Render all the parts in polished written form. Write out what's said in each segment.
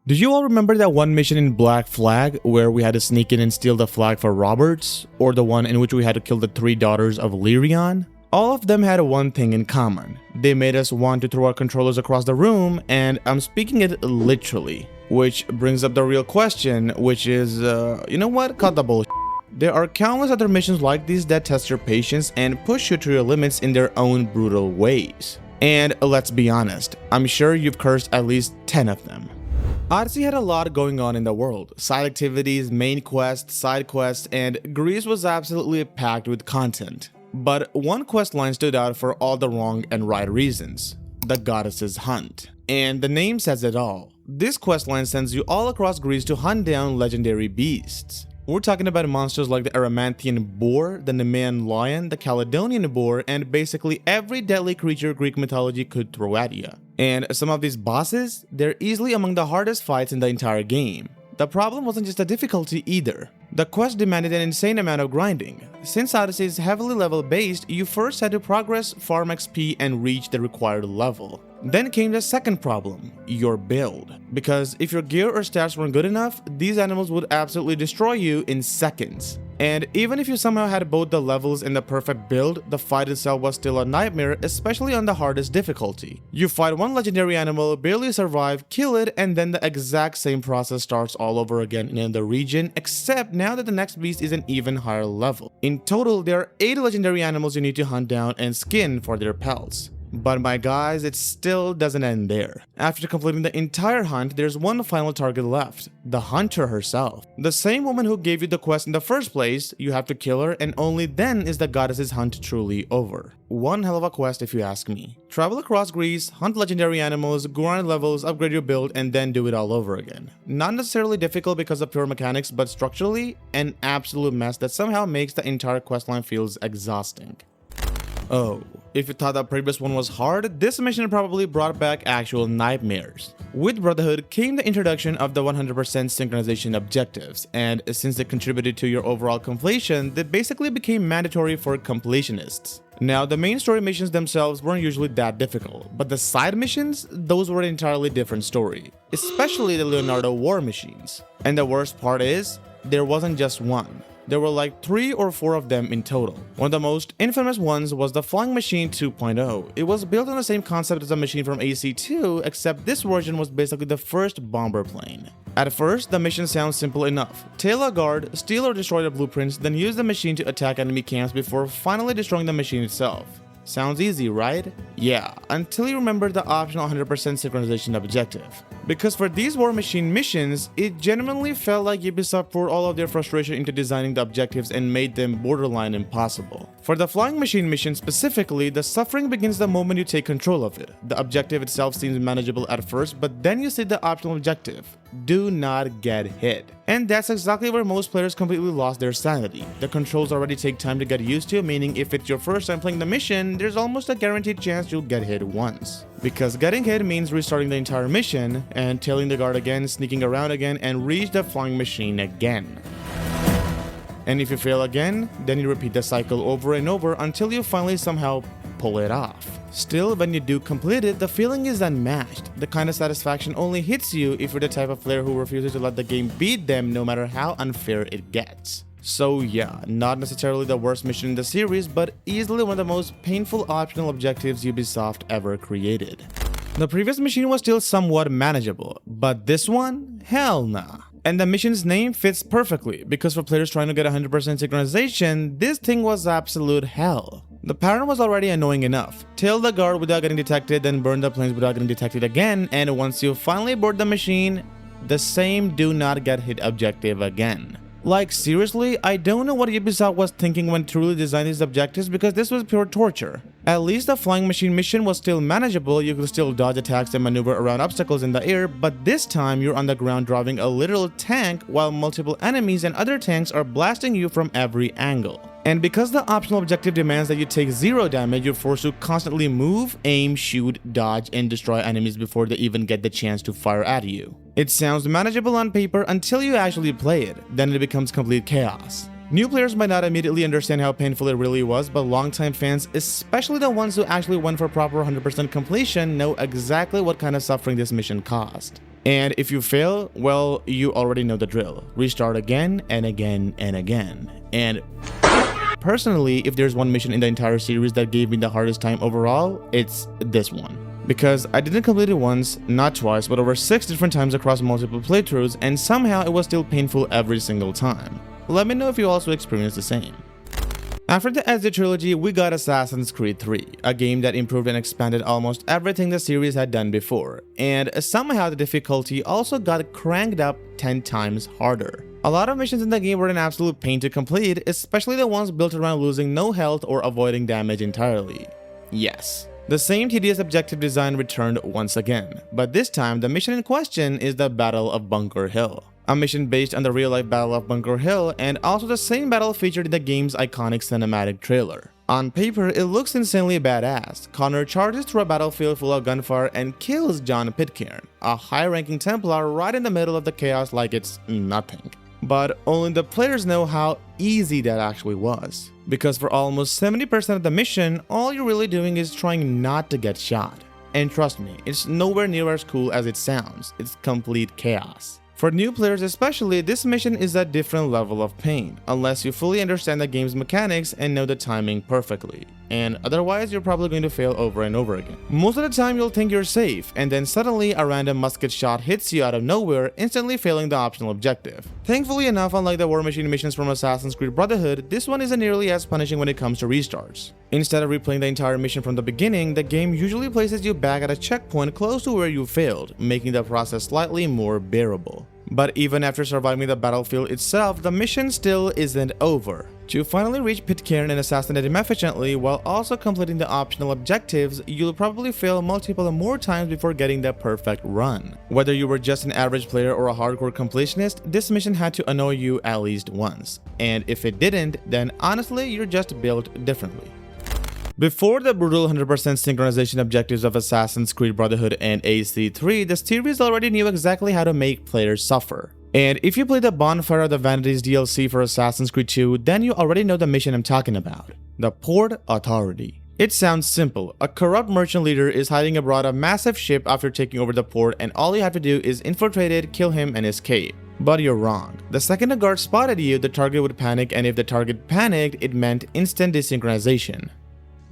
Do you all remember that one mission in Black Flag where we had to sneak in and steal the flag for Roberts? Or the one in which we had to kill the 3 Daughters of Lerion? All of them had one thing in common. They made us want to throw our controllers across the room, and I'm speaking it literally. Which brings up the real question, which is, you know what? Cut the bullshit. There are countless other missions like these that test your patience and push you to your limits in their own brutal ways. And let's be honest, I'm sure you've cursed at least 10 of them. Odyssey had a lot going on in the world. Side activities, main quests, side quests, and Greece was absolutely packed with content. But one quest line stood out for all the wrong and right reasons: the Goddess's Hunt. And the name says it all. This quest line sends you all across Greece to hunt down legendary beasts. We're talking about monsters like the Erymanthean boar, the Nemean lion, the Caledonian boar, and basically every deadly creature Greek mythology could throw at you. And some of these bosses, they're easily among the hardest fights in the entire game. The problem wasn't just the difficulty either. The quest demanded an insane amount of grinding. Since Odyssey is heavily level based, you first had to progress, farm XP, and reach the required level. Then came the second problem, your build. Because if your gear or stats weren't good enough, these animals would absolutely destroy you in seconds. And even if you somehow had both the levels and the perfect build, the fight itself was still a nightmare, especially on the hardest difficulty. You fight one legendary animal, barely survive, kill it, and then the exact same process starts all over again in another region, except now that the next beast is an even higher level. In total, there are 8 legendary animals you need to hunt down and skin for their pelts. But my guys, it still doesn't end there. After completing the entire hunt, there's one final target left: the hunter herself. The same woman who gave you the quest in the first place. You have to kill her, and only then is the goddess's hunt truly over. One hell of a quest if you ask me. Travel across Greece, hunt legendary animals, grind levels, upgrade your build, and then do it all over again. Not necessarily difficult because of pure mechanics, but structurally, an absolute mess that somehow makes the entire questline feels exhausting. Oh, if you thought that previous one was hard, this mission probably brought back actual nightmares. With Brotherhood came the introduction of the 100% synchronization objectives, and since they contributed to your overall completion, they basically became mandatory for completionists. Now, the main story missions themselves weren't usually that difficult, but the side missions, those were an entirely different story, especially the Leonardo war machines. And the worst part is, there wasn't just one. There were like 3 or 4 of them in total. One of the most infamous ones was the Flying Machine 2.0. It was built on the same concept as a machine from AC2, except this version was basically the first bomber plane. At first, the mission sounds simple enough. Tail a guard, steal or destroy the blueprints, then use the machine to attack enemy camps before finally destroying the machine itself. Sounds easy, right? Yeah, until you remember the optional 100% synchronization objective. Because for these war machine missions, it genuinely felt like Ubisoft poured all of their frustration into designing the objectives and made them borderline impossible. For the flying machine mission specifically, the suffering begins the moment you take control of it. The objective itself seems manageable at first, but then you see the optional objective: do not get hit. And that's exactly where most players completely lost their sanity. The controls already take time to get used to, meaning if it's your first time playing the mission, there's almost a guaranteed chance you'll get hit once. Because getting hit means restarting the entire mission, and tailing the guard again, sneaking around again, and reach the flying machine again. And if you fail again, then you repeat the cycle over and over until you finally somehow pull it off. Still, when you do complete it, the feeling is unmatched. The kind of satisfaction only hits you if you're the type of player who refuses to let the game beat them no matter how unfair it gets. So yeah, not necessarily the worst mission in the series, but easily one of the most painful optional objectives Ubisoft ever created. The previous machine was still somewhat manageable, but this one? Hell nah. And the mission's name fits perfectly, because for players trying to get 100% synchronization, this thing was absolute hell. The pattern was already annoying enough. Tail the guard without getting detected, then burn the planes without getting detected again, and once you finally board the machine, the same do not get hit objective again. Like seriously, I don't know what Ubisoft was thinking when truly designing these objectives, because this was pure torture. At least the flying machine mission was still manageable, you could still dodge attacks and maneuver around obstacles in the air, but this time you're on the ground driving a literal tank while multiple enemies and other tanks are blasting you from every angle. And because the optional objective demands that you take 0 damage, you're forced to constantly move, aim, shoot, dodge, and destroy enemies before they even get the chance to fire at you. It sounds manageable on paper until you actually play it, then it becomes complete chaos. New players might not immediately understand how painful it really was, but longtime fans, especially the ones who actually went for proper 100% completion, know exactly what kind of suffering this mission caused. And if you fail, well, you already know the drill. Restart again and again and again. And personally, if there's one mission in the entire series that gave me the hardest time overall, it's this one. Because I didn't complete it once, not twice, but over 6 different times across multiple playthroughs, and somehow it was still painful every single time. Let me know if you also experienced the same. After the Ezio trilogy, we got Assassin's Creed 3, a game that improved and expanded almost everything the series had done before, and somehow the difficulty also got cranked up 10 times harder. A lot of missions in the game were an absolute pain to complete, especially the ones built around losing no health or avoiding damage entirely. Yes, the same tedious objective design returned once again, but this time the mission in question is the Battle of Bunker Hill. A mission based on the real-life Battle of Bunker Hill, and also the same battle featured in the game's iconic cinematic trailer. On paper, it looks insanely badass. Connor charges through a battlefield full of gunfire and kills John Pitcairn, a high-ranking Templar, right in the middle of the chaos like it's nothing. But only the players know how easy that actually was. Because for almost 70% of the mission, all you're really doing is trying not to get shot. And trust me, it's nowhere near as cool as it sounds. It's complete chaos. For new players especially, this mission is a different level of pain, unless you fully understand the game's mechanics and know the timing perfectly. And otherwise, you're probably going to fail over and over again. Most of the time, you'll think you're safe, and then suddenly a random musket shot hits you out of nowhere, instantly failing the optional objective. Thankfully enough, unlike the War Machine missions from Assassin's Creed Brotherhood, this one isn't nearly as punishing when it comes to restarts. Instead of replaying the entire mission from the beginning, the game usually places you back at a checkpoint close to where you failed, making the process slightly more bearable. But even after surviving the battlefield itself, the mission still isn't over. To finally reach Pitcairn and assassinate him efficiently while also completing the optional objectives, you'll probably fail multiple more times before getting the perfect run. Whether you were just an average player or a hardcore completionist, this mission had to annoy you at least once. And if it didn't, then honestly, you're just built differently. Before the brutal 100% synchronization objectives of Assassin's Creed Brotherhood and AC3, the series already knew exactly how to make players suffer. And if you played the Bonfire of the Vanities DLC for Assassin's Creed 2, then you already know the mission I'm talking about. The Port Authority. It sounds simple. A corrupt merchant leader is hiding aboard a massive ship after taking over the port, and all you have to do is infiltrate it, kill him, and escape. But you're wrong. The second a guard spotted you, the target would panic, and if the target panicked, it meant instant desynchronization.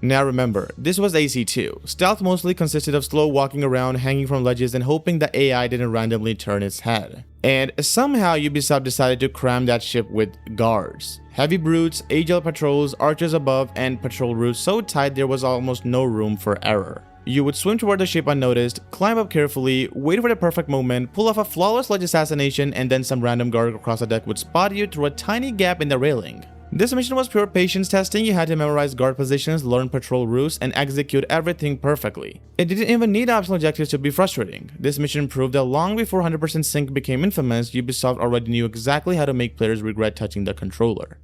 Now remember, this was AC2. Stealth mostly consisted of slow walking around, hanging from ledges, and hoping the AI didn't randomly turn its head. And somehow Ubisoft decided to cram that ship with guards. Heavy brutes, agile patrols, archers above, and patrol routes so tight there was almost no room for error. You would swim toward the ship unnoticed, climb up carefully, wait for the perfect moment, pull off a flawless ledge assassination, and then some random guard across the deck would spot you through a tiny gap in the railing. This mission was pure patience testing. You had to memorize guard positions, learn patrol routes, and execute everything perfectly. It didn't even need optional objectives to be frustrating. This mission proved that long before 100% sync became infamous, Ubisoft already knew exactly how to make players regret touching the controller.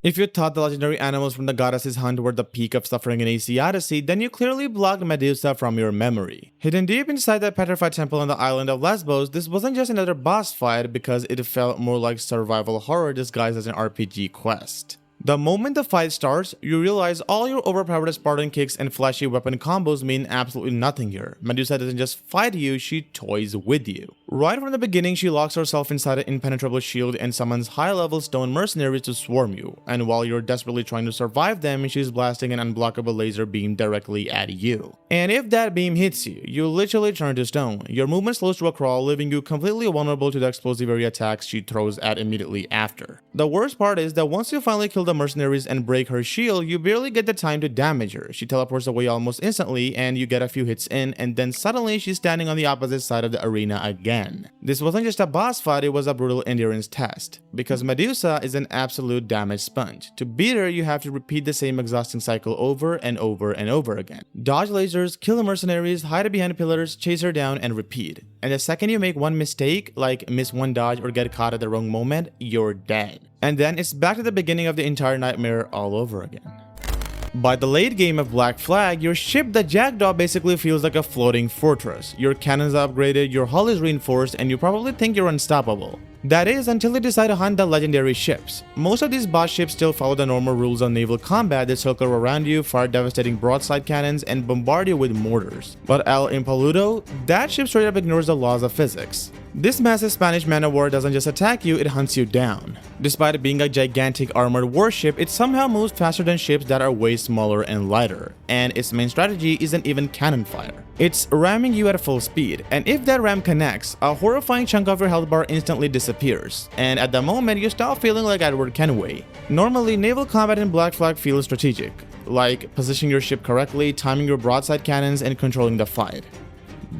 If you thought the legendary animals from the Goddess's Hunt were the peak of suffering in AC Odyssey, then you clearly blocked Medusa from your memory. Hidden deep inside that petrified temple on the island of Lesbos, this wasn't just another boss fight because it felt more like survival horror disguised as an RPG quest. The moment the fight starts, you realize all your overpowered Spartan kicks and flashy weapon combos mean absolutely nothing here. Medusa doesn't just fight you, she toys with you. Right from the beginning, she locks herself inside an impenetrable shield and summons high-level stone mercenaries to swarm you, and while you're desperately trying to survive them, she's blasting an unblockable laser beam directly at you. And if that beam hits you, you literally turn to stone. Your movement slows to a crawl, leaving you completely vulnerable to the explosive area attacks she throws at immediately after. The worst part is that once you finally kill the mercenaries and break her shield, you barely get the time to damage her. She teleports away almost instantly, and you get a few hits in, and then suddenly she's standing on the opposite side of the arena again. This wasn't just a boss fight, it was a brutal endurance test. Because Medusa is an absolute damage sponge. To beat her, you have to repeat the same exhausting cycle over and over and over again. Dodge lasers, kill the mercenaries, hide behind pillars, chase her down, and repeat. And the second you make one mistake, like miss one dodge or get caught at the wrong moment, you're dead. And then it's back to the beginning of the entire nightmare all over again. By the late game of Black Flag, your ship, the Jackdaw, basically feels like a floating fortress. Your cannons are upgraded, your hull is reinforced, and you probably think you're unstoppable. That is, until you decide to hunt the legendary ships. Most of these boss ships still follow the normal rules of naval combat. They circle around you, fire devastating broadside cannons, and bombard you with mortars. But El Impoluto, that ship straight up ignores the laws of physics. This massive Spanish man-of-war doesn't just attack you, it hunts you down. Despite it being a gigantic armored warship, it somehow moves faster than ships that are way smaller and lighter, and its main strategy isn't even cannon fire. It's ramming you at full speed, and if that ram connects, a horrifying chunk of your health bar instantly disappears, and at the moment you start feeling like Edward Kenway. Normally, naval combat in Black Flag feels strategic, like positioning your ship correctly, timing your broadside cannons, and controlling the fight.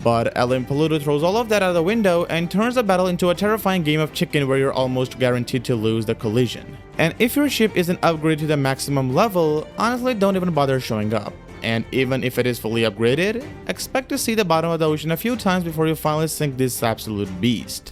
But El Impoluto throws all of that out the window and turns the battle into a terrifying game of chicken where you're almost guaranteed to lose the collision. And if your ship isn't upgraded to the maximum level, honestly don't even bother showing up. And even if it is fully upgraded, expect to see the bottom of the ocean a few times before you finally sink this absolute beast.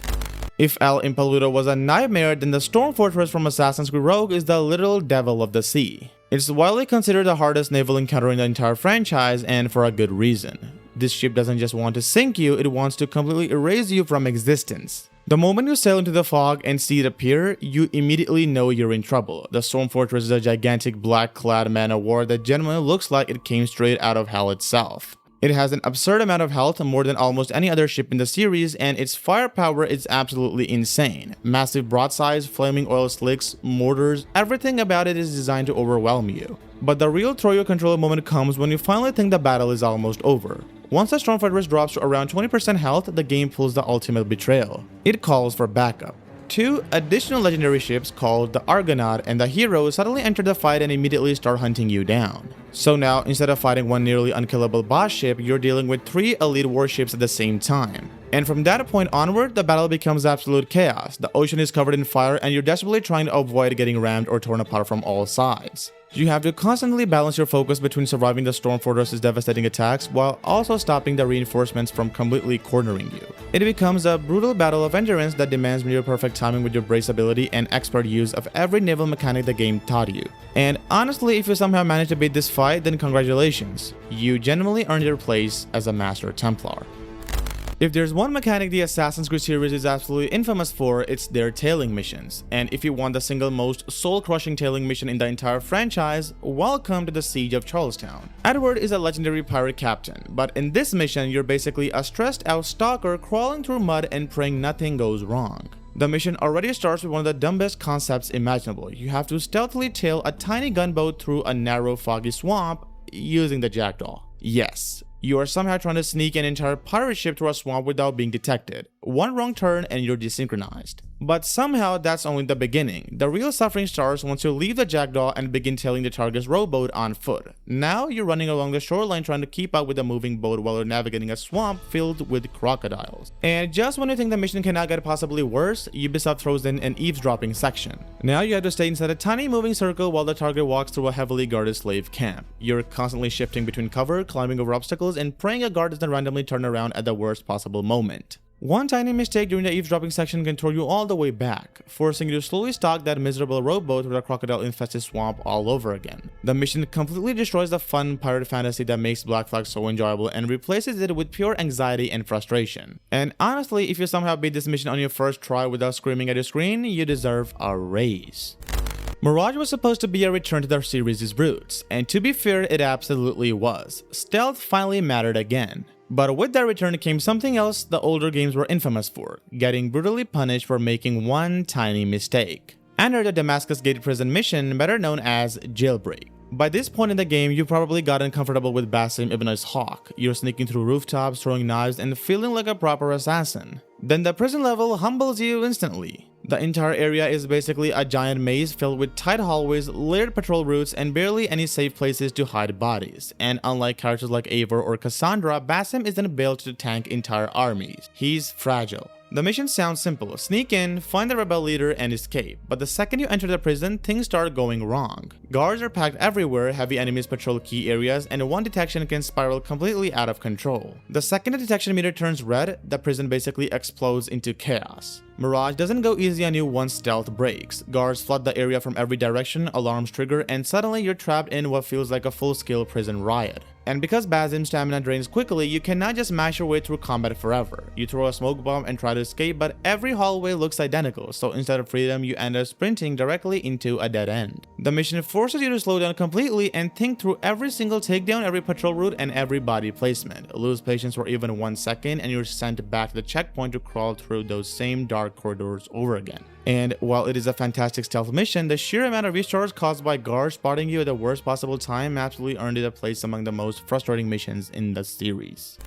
If El Impoluto was a nightmare, then the Storm Fortress from Assassin's Creed Rogue is the literal devil of the sea. It's widely considered the hardest naval encounter in the entire franchise, and for a good reason. This ship doesn't just want to sink you, it wants to completely erase you from existence. The moment you sail into the fog and see it appear, you immediately know you're in trouble. The Storm Fortress is a gigantic black-clad man-of-war that genuinely looks like it came straight out of hell itself. It has an absurd amount of health, more than almost any other ship in the series, and its firepower is absolutely insane. Massive broadsides, flaming oil slicks, mortars, everything about it is designed to overwhelm you. But the real throw your controller moment comes when you finally think the battle is almost over. Once the Storm Fortress drops to around 20% health, the game pulls the ultimate betrayal. It calls for backup. Two additional legendary ships called the Argonaut and the Hero suddenly enter the fight and immediately start hunting you down. So now, instead of fighting one nearly unkillable boss ship, you're dealing with 3 elite warships at the same time. And from that point onward, the battle becomes absolute chaos. The ocean is covered in fire and you're desperately trying to avoid getting rammed or torn apart from all sides. You have to constantly balance your focus between surviving the Storm Fortress's devastating attacks while also stopping the reinforcements from completely cornering you. It becomes a brutal battle of endurance that demands near perfect timing with your brace ability and expert use of every naval mechanic the game taught you. And honestly, if you somehow manage to beat this fight, then congratulations. You genuinely earned your place as a Master Templar. If there's one mechanic the Assassin's Creed series is absolutely infamous for, it's their tailing missions. And if you want the single most soul-crushing tailing mission in the entire franchise, welcome to the Siege of Charlestown. Edward is a legendary pirate captain, but in this mission you're basically a stressed out stalker crawling through mud and praying nothing goes wrong. The mission already starts with one of the dumbest concepts imaginable. You have to stealthily tail a tiny gunboat through a narrow foggy swamp using the jackdaw. Yes. You are somehow trying to sneak an entire pirate ship through a swamp without being detected. One wrong turn and you're desynchronized. But somehow that's only the beginning. The real suffering starts once you leave the jackdaw and begin tailing the target's rowboat on foot. Now you're running along the shoreline trying to keep up with the moving boat while you're navigating a swamp filled with crocodiles. And just when you think the mission cannot get possibly worse, Ubisoft throws in an eavesdropping section. Now you have to stay inside a tiny moving circle while the target walks through a heavily guarded slave camp. You're constantly shifting between cover, climbing over obstacles, and praying a guard doesn't randomly turn around at the worst possible moment. One tiny mistake during the eavesdropping section can throw you all the way back, forcing you to slowly stalk that miserable rowboat with a crocodile-infested swamp all over again. The mission completely destroys the fun pirate fantasy that makes Black Flag so enjoyable and replaces it with pure anxiety and frustration. And honestly, if you somehow beat this mission on your first try without screaming at your screen, you deserve a raise. Mirage was supposed to be a return to the series' roots, and to be fair, it absolutely was. Stealth finally mattered again. But with that return came something else the older games were infamous for, getting brutally punished for making one tiny mistake. Enter the Damascus Gate prison mission, better known as Jailbreak. By this point in the game, you've probably gotten comfortable with Basim Ibn Ishaq. You're sneaking through rooftops, throwing knives, and feeling like a proper assassin. Then the prison level humbles you instantly. The entire area is basically a giant maze filled with tight hallways, layered patrol routes, and barely any safe places to hide bodies. And unlike characters like Eivor or Cassandra, Basim isn't built to tank entire armies. He's fragile. The mission sounds simple: sneak in, find the rebel leader, and escape. But the second you enter the prison, things start going wrong. Guards are packed everywhere, heavy enemies patrol key areas, and one detection can spiral completely out of control. The second the detection meter turns red, the prison basically explodes into chaos. Mirage doesn't go easy on you once stealth breaks. Guards flood the area from every direction, alarms trigger, and suddenly you're trapped in what feels like a full-scale prison riot. And because Basim's stamina drains quickly, you cannot just mash your way through combat forever. You throw a smoke bomb and try to escape, but every hallway looks identical, so instead of freedom, you end up sprinting directly into a dead end. The mission forces you to slow down completely and think through every single takedown, every patrol route, and every body placement. Lose patience for even 1 second, and you're sent back to the checkpoint to crawl through those same dark corridors over again. And while it is a fantastic stealth mission, the sheer amount of restores caused by guards spotting you at the worst possible time absolutely earned it a place among the most frustrating missions in the series.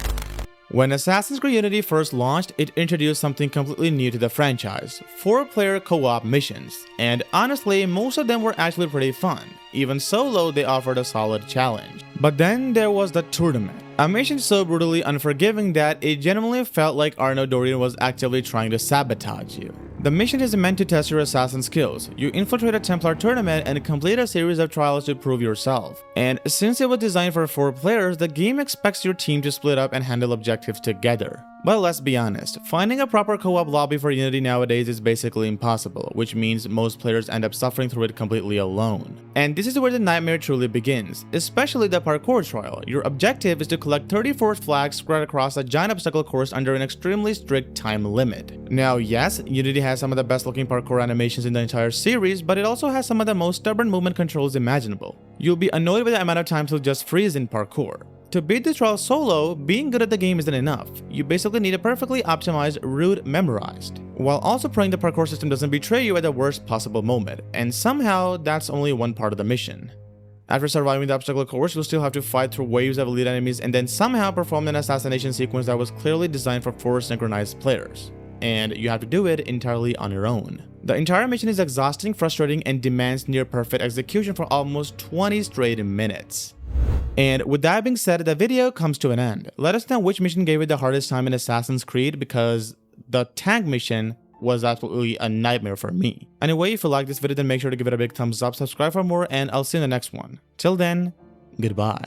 When Assassin's Creed Unity first launched, it introduced something completely new to the franchise: 4-player co-op missions, and honestly, most of them were actually pretty fun. Even solo, they offered a solid challenge. But then there was the tournament, a mission so brutally unforgiving that it genuinely felt like Arno Dorian was actively trying to sabotage you. The mission is meant to test your assassin skills. You infiltrate a Templar tournament and complete a series of trials to prove yourself. And since it was designed for 4 players, the game expects your team to split up and handle objectives together. But let's be honest, finding a proper co-op lobby for Unity nowadays is basically impossible, which means most players end up suffering through it completely alone. And this is where the nightmare truly begins, especially the parkour trial. Your objective is to collect 34 flags spread across a giant obstacle course under an extremely strict time limit. Now yes, Unity has some of the best looking parkour animations in the entire series, but it also has some of the most stubborn movement controls imaginable. You'll be annoyed by the amount of times you'll just freeze in parkour. To beat this trial solo, being good at the game isn't enough. You basically need a perfectly optimized route memorized, while also praying the parkour system doesn't betray you at the worst possible moment, and somehow that's only one part of the mission. After surviving the obstacle course, you'll still have to fight through waves of elite enemies and then somehow perform an assassination sequence that was clearly designed for 4 synchronized players. And you have to do it entirely on your own. The entire mission is exhausting, frustrating, and demands near perfect execution for almost 20 straight minutes. And with that being said, the video comes to an end. Let us know which mission gave you the hardest time in Assassin's Creed, because the tank mission was absolutely a nightmare for me. Anyway, if you like this video, then make sure to give it a big thumbs up, subscribe for more, and I'll see you in the next one. Till then, goodbye.